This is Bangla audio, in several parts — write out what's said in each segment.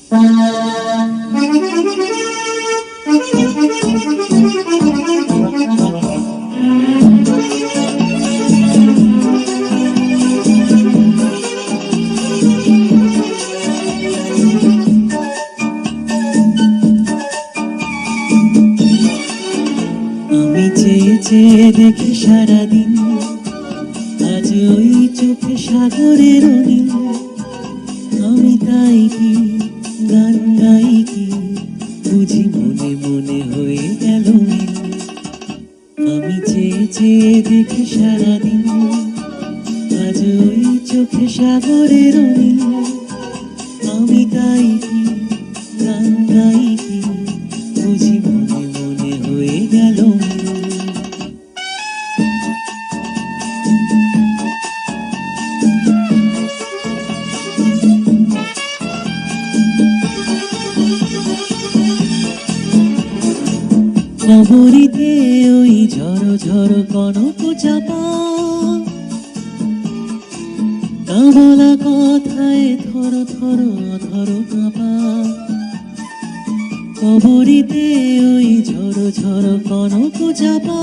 আমি চেয়ে চেয়ে দেখি সারাদিন, আজ ওই চোখে সাগরের নীল। আমি তাই কি গান গাই কি, বুঝি মনে মনে হয়ে গেল মিল। আমি চেয়ে চেয়ে দেখি সারাদিন, আজ ওই চোখে সাগরের নীল। আমি তাই কি গান গাই কি, বুঝি মনে মনে হয়ে গেল মিল। নগরীতে ওই ঝড়ো ঝড়ো কনক চাপা, না বলা কথায় থর থর অধর কাঁপা। কবরীতে ওই ঝড়ো ঝড়ো কনক চাপা,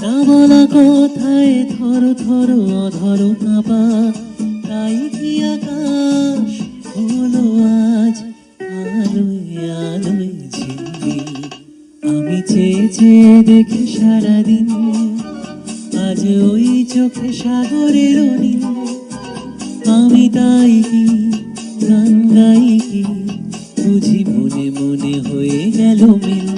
না বলা কথায় থর থর অধর কাঁপা। তাই কি আকাশ হলো আজ আলোয় আলোয় ঝিলমিল। আমি চেয়ে চেয়ে দেখি সারাদিন, আজ ওই চোখে সাগরের নীল। আমি তাই কি গান গাই কি, বুঝি মনে মনে হয়ে গেল মিল।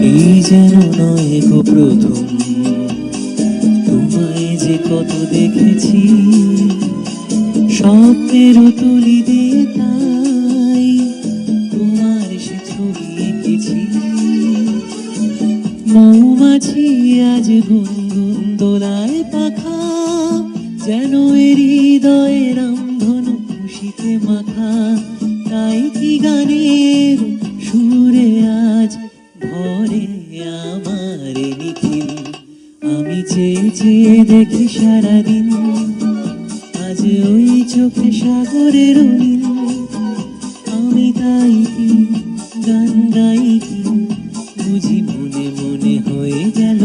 এই যেন নয় গো প্রথম, তোমায় যে কত দেখেছি স্বপ্নেরও তুলি দিয়ে, তাই তোমার সে ছবি এঁকেছি। মৌমাছি আজ গুনগুন দোলায় পাখা, যেন এর হৃদয়ে রামধনু খুশিতে মাখা। তাই কি গানের সুরে আজ ভরে আমার নিখিল। আমি চেয়ে চেয়ে দেখি সারাদিন, আজ ওই চোখে সাগরের নীল। আমি তাই কি গান গাই কি, বুঝি মনে মনে হয়ে গেল।